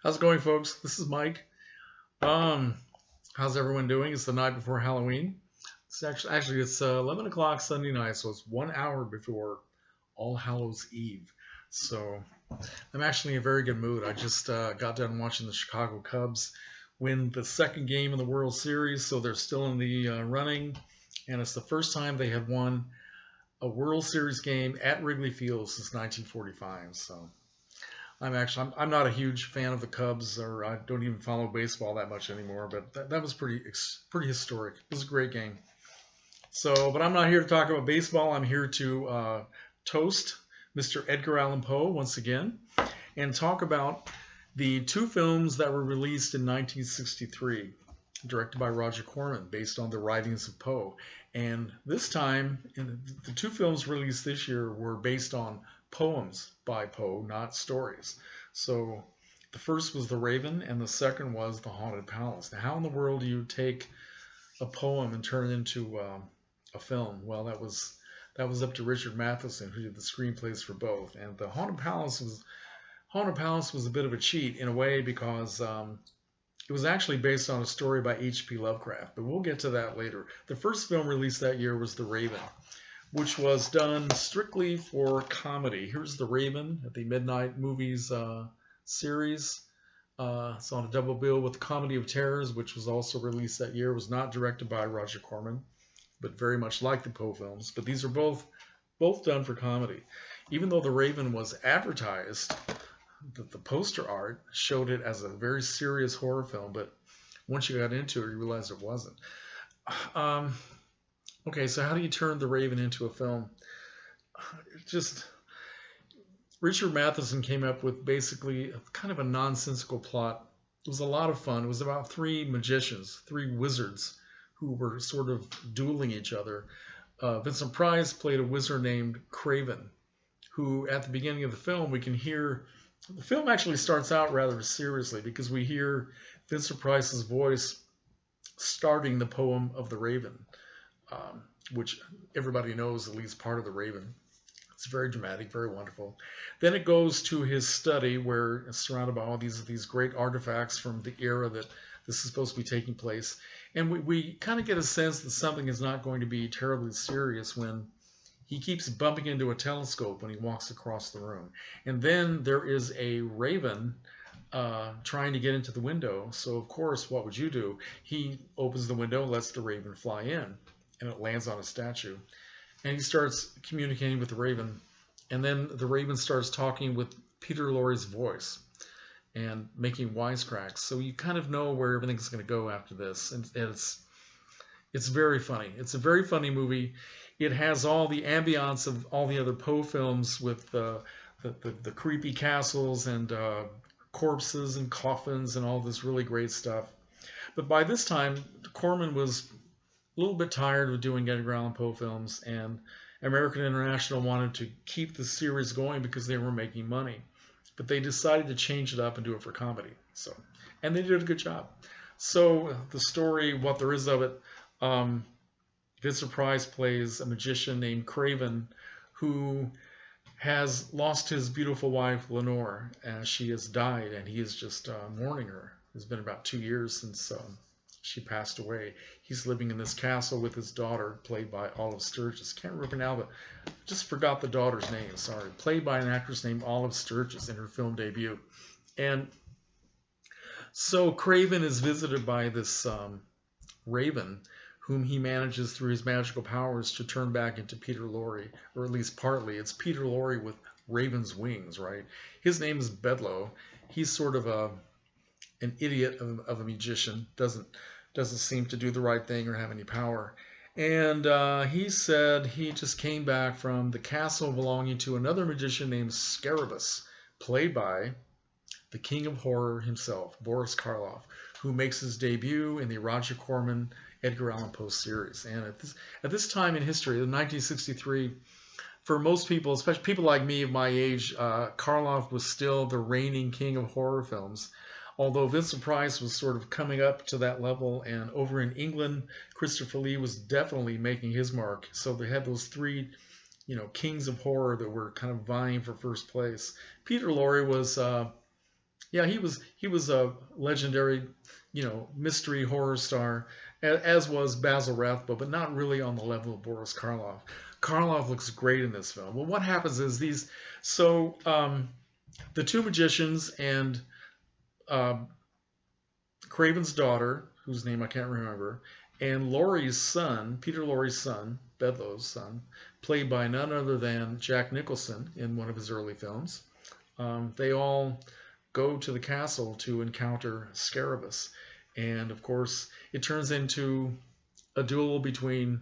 How's it going, folks? This is Mike. Um, how's everyone doing? It's the night before Halloween. It's 11 o'clock Sunday night, so it's 1 hour before All Hallows Eve. So I'm actually in a very good mood. I just got done watching the Chicago Cubs win the second game in the World Series, so they're still in the running, and it's the first time they had won a World Series game at Wrigley Field since 1945. So I'm not a huge fan of the Cubs, or I don't even follow baseball that much anymore. But that was pretty historic. It was a great game. So, but I'm not here to talk about baseball. I'm here to toast Mr. Edgar Allan Poe once again, and talk about the two films that were released in 1963, directed by Roger Corman, based on the writings of Poe. And this time, the two films released this year were based on poems by Poe, not stories. So the first was The Raven, and the second was The Haunted Palace. Now, how in the world do you take a poem and turn it into a film? Well, that was up to Richard Matheson, who did the screenplays for both. And the Haunted Palace was a bit of a cheat in a way because it was actually based on a story by H.P. Lovecraft, but we'll get to that later. The first film released that year was The Raven, which was done strictly for comedy. Here's The Raven at the Midnight Movies series. It's on a double bill with Comedy of Terrors, which was also released that year. It was not directed by Roger Corman, but very much like the Poe films. But these are both done for comedy. Even though The Raven was advertised, the poster art showed it as a very serious horror film, but once you got into it, you realized it wasn't. Um, okay, so how do you turn The Raven into a film? Just Richard Matheson came up with basically kind of a nonsensical plot. It was a lot of fun. It was about three magicians, three wizards, who were sort of dueling each other. Vincent Price played a wizard named Craven, who at the beginning of the film we can hear. The film actually starts out rather seriously because we hear Vincent Price's voice starting the poem of The Raven, which everybody knows at least part of The Raven. It's very dramatic, very wonderful. Then it goes to his study where it's surrounded by all these great artifacts from the era that this is supposed to be taking place. And we kind of get a sense that something is not going to be terribly serious when he keeps bumping into a telescope when he walks across the room. And then there is a raven trying to get into the window. So, of course, what would you do? He opens the window, lets the raven fly in, and it lands on a statue. And he starts communicating with the raven. And then the raven starts talking with Peter Lorre's voice and making wisecracks. So you kind of know where everything's going to go after this. And it's very funny. It's a very funny movie. It has all the ambiance of all the other Poe films with the creepy castles and corpses and coffins and all this really great stuff. But by this time, Corman was a little bit tired of doing Edgar Allan Poe films, and American International wanted to keep the series going because they were making money. But they decided to change it up and do it for comedy. And they did a good job. So the story, what there is of it, Vincent Price plays a magician named Craven who has lost his beautiful wife Lenore as she has died, and he is just mourning her. It's been about 2 years since she passed away. He's living in this castle with his daughter, played by Olive Sturgis. Can't remember now, but I just forgot the daughter's name. Sorry, played by an actress named Olive Sturgis in her film debut. And so Craven is visited by this raven, whom he manages through his magical powers to turn back into Peter Lorre, or at least partly. It's Peter Lorre with raven's wings, right? His name is Bedloe. He's sort of an idiot of a magician, doesn't seem to do the right thing or have any power. And he said he just came back from the castle belonging to another magician named Scarabeus, played by the king of horror himself, Boris Karloff, who makes his debut in the Roger Corman Edgar Allan Poe series. And at this time in history, in 1963, for most people, especially people like me of my age, Karloff was still the reigning king of horror films. Although Vincent Price was sort of coming up to that level, and over in England, Christopher Lee was definitely making his mark. So they had those three, kings of horror that were kind of vying for first place. Peter Lorre was Yeah, he was a legendary, mystery horror star, as was Basil Rathbone, but not really on the level of Boris Karloff. Karloff looks great in this film. Well, what happens is the two magicians and uh, Craven's daughter, whose name I can't remember, and Laurie's son, Peter Laurie's son, Bedloe's son, played by none other than Jack Nicholson in one of his early films. They all go to the castle to encounter Scarabus. And of course, it turns into a duel between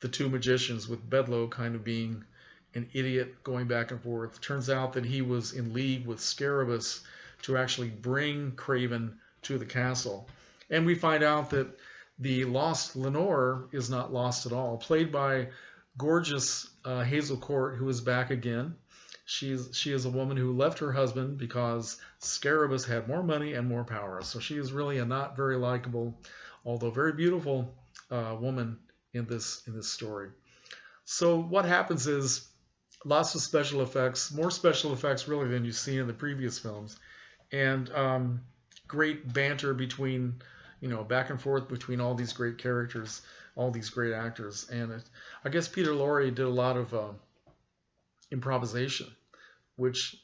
the two magicians, with Bedloe kind of being an idiot going back and forth. Turns out that he was in league with Scarabus to actually bring Craven to the castle. And we find out that the lost Lenore is not lost at all, played by gorgeous Hazel Court, who is back again. She is a woman who left her husband because Scarabus had more money and more power. So she is really a not very likable, although very beautiful woman in this story. So what happens is lots of special effects, more special effects really than you've seen in the previous films, and great banter between, back and forth between all these great characters, all these great actors, and I guess Peter Lorre did a lot of improvisation, which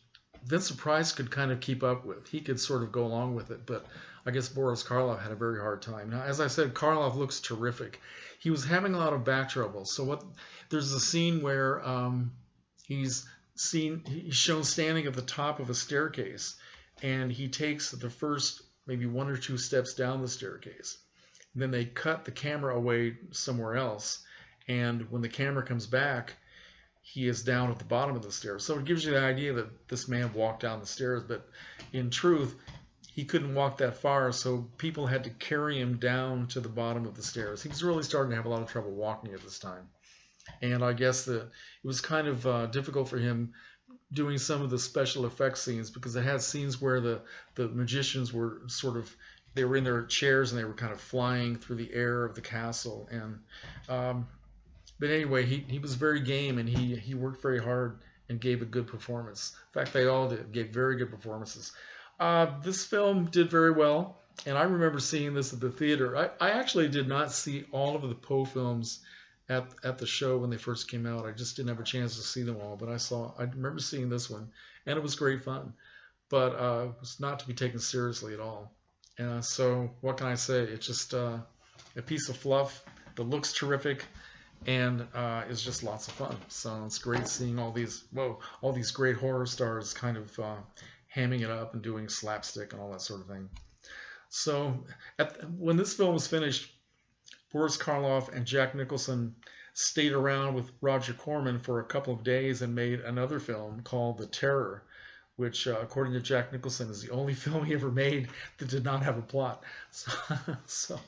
Vincent Price could kind of keep up with. He could sort of go along with it, but I guess Boris Karloff had a very hard time. Now, as I said, Karloff looks terrific. He was having a lot of back trouble. So there's a scene where he's shown standing at the top of a staircase, and he takes the first maybe one or two steps down the staircase. Then they cut the camera away somewhere else, and when the camera comes back, he is down at the bottom of the stairs. So it gives you the idea that this man walked down the stairs, but in truth, he couldn't walk that far, so people had to carry him down to the bottom of the stairs. He was really starting to have a lot of trouble walking at this time. And I guess that it was kind of difficult for him doing some of the special effects scenes, because it had scenes where the magicians were they were in their chairs and they were kind of flying through the air of the castle. And but anyway, he was very game, and he worked very hard and gave a good performance. In fact, they all gave very good performances. This film did very well, and I remember seeing this at the theater. I actually did not see all of the Poe films at the show when they first came out. I just didn't have a chance to see them all, but I remember seeing this one, and it was great fun. But it was not to be taken seriously at all. So what can I say? It's just a piece of fluff that looks terrific, and it's just lots of fun. So it's great seeing all these great horror stars kind of hamming it up and doing slapstick and all that sort of thing. So when this film was finished, Boris Karloff and Jack Nicholson stayed around with Roger Corman for a couple of days and made another film called The Terror, which, according to Jack Nicholson, is the only film he ever made that did not have a plot. So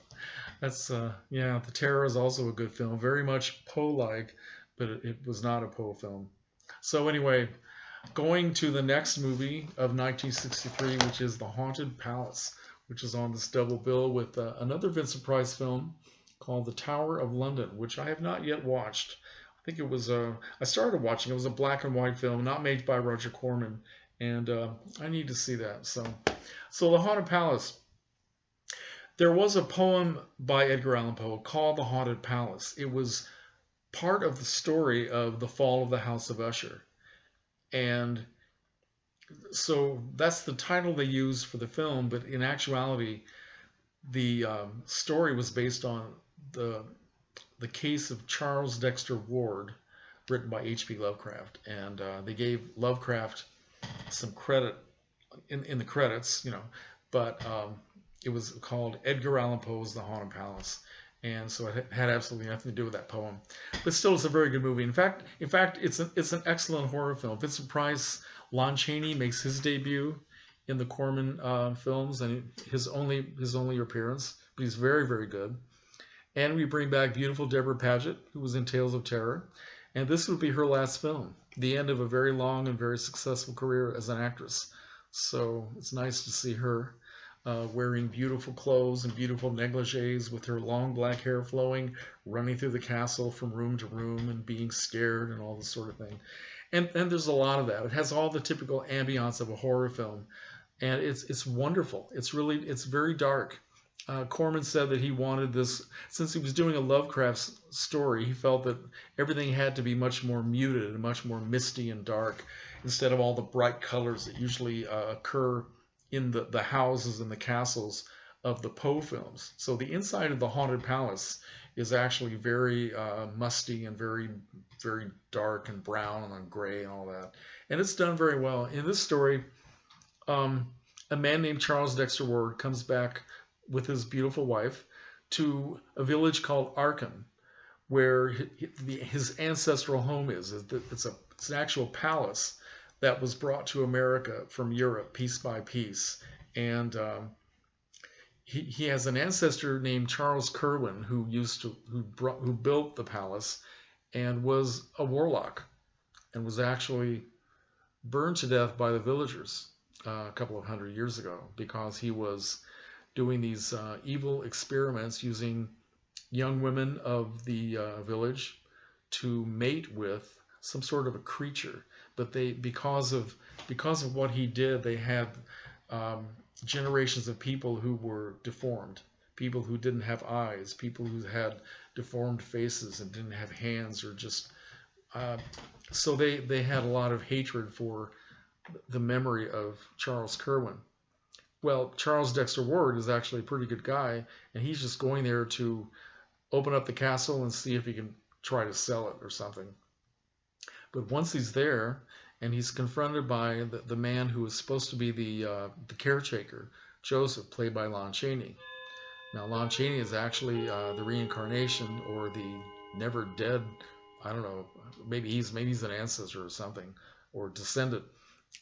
that's yeah. The Terror is also a good film, very much Poe-like, but it was not a Poe film. So anyway, going to the next movie of 1963, which is The Haunted Palace, which is on this double bill with another Vincent Price film called The Tower of London, which I have not yet watched. I think it was I started watching. It was a black and white film, not made by Roger Corman, and I need to see that. So The Haunted Palace. There was a poem by Edgar Allan Poe called The Haunted Palace. It was part of the story of the fall of the House of Usher. And so that's the title they used for the film, but in actuality, the story was based on the case of Charles Dexter Ward, written by H.P. Lovecraft, and they gave Lovecraft some credit in the credits, but it was called Edgar Allan Poe's The Haunted Palace, and so it had absolutely nothing to do with that poem. But still, it's a very good movie. In fact, it's an excellent horror film. Vincent Price, Lon Chaney makes his debut in the Corman films, and his only appearance, but he's very, very good. And we bring back beautiful Deborah Paget, who was in Tales of Terror, and this would be her last film, the end of a very long and very successful career as an actress. So it's nice to see her wearing beautiful clothes and beautiful negligees with her long black hair flowing, running through the castle from room to room and being scared and all this sort of thing. And there's a lot of that. It has all the typical ambiance of a horror film. and it's wonderful. It's very dark. Corman said that he wanted this, since he was doing a Lovecraft story, he felt that everything had to be much more muted and much more misty and dark instead of all the bright colors that usually occur in the houses and the castles of the Poe films. So the inside of the Haunted Palace is actually very musty and very dark and brown and gray and all that. And it's done very well. In this story, a man named Charles Dexter Ward comes back with his beautiful wife to a village called Arkham, where his ancestral home is. It's an actual palace that was brought to America from Europe piece by piece. And he has an ancestor named Charles Kerwin who built the palace and was a warlock and was actually burned to death by the villagers a couple of hundred years ago because he was doing these evil experiments using young women of the village to mate with some sort of a creature. But because of what he did, they had generations of people who were deformed, people who didn't have eyes, people who had deformed faces and didn't have hands, or just so they had a lot of hatred for the memory of Charles Kerwin. Well, Charles Dexter Ward is actually a pretty good guy, and he's just going there to open up the castle and see if he can try to sell it or something. But once he's there, and he's confronted by the man who is supposed to be the caretaker, Joseph, played by Lon Chaney. Now, Lon Chaney is actually the reincarnation or the never dead. I don't know. Maybe he's an ancestor or something, or descendant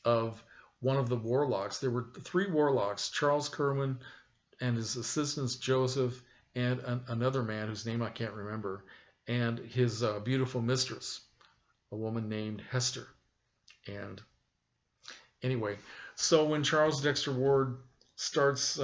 of one of the warlocks. There were 3 warlocks: Charles Kerwin and his assistants Joseph and another man whose name I can't remember, and his beautiful mistress, a woman named Hester. And anyway, so when Charles Dexter Ward starts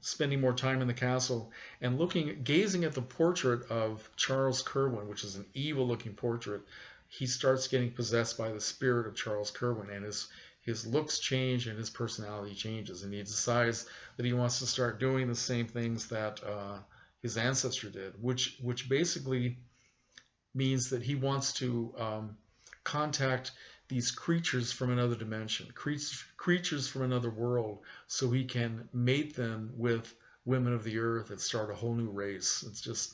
spending more time in the castle and gazing at the portrait of Charles Kerwin, which is an evil-looking portrait, he starts getting possessed by the spirit of Charles Kerwin, and his looks change and his personality changes, and he decides that he wants to start doing the same things that his ancestor did, which basically means that he wants to contact these creatures from another dimension, creatures from another world, so he can mate them with women of the earth and start a whole new race. It's just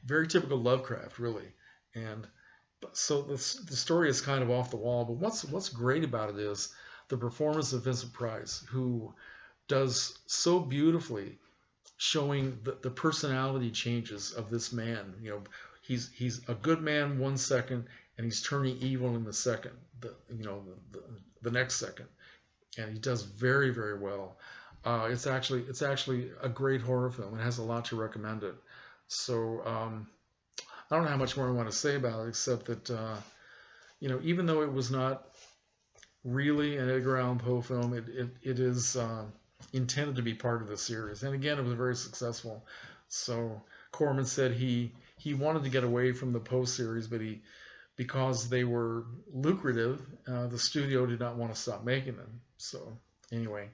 very typical Lovecraft, really. And so the story is kind of off the wall, but what's great about it is the performance of Vincent Price, who does so beautifully, showing the personality changes of this man. You know, he's a good man 1 second, and he's turning evil in the next second, and he does very, very well. It's actually a great horror film. It has a lot to recommend it. So I don't know how much more I want to say about it, except that even though it was not really an Edgar Allan Poe film, it is intended to be part of the series. And again, it was very successful. So Corman said he wanted to get away from the Poe series, but because they were lucrative, the studio did not want to stop making them. So anyway,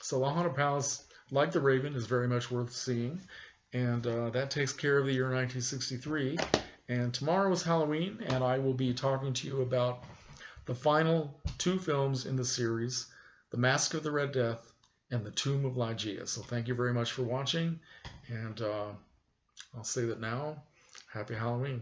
so La Haunted Palace, like The Raven, is very much worth seeing. And that takes care of the year 1963. And tomorrow is Halloween, and I will be talking to you about the final 2 films in the series, The Mask of the Red Death and The Tomb of Ligeia. So thank you very much for watching, and I'll say that now. Happy Halloween.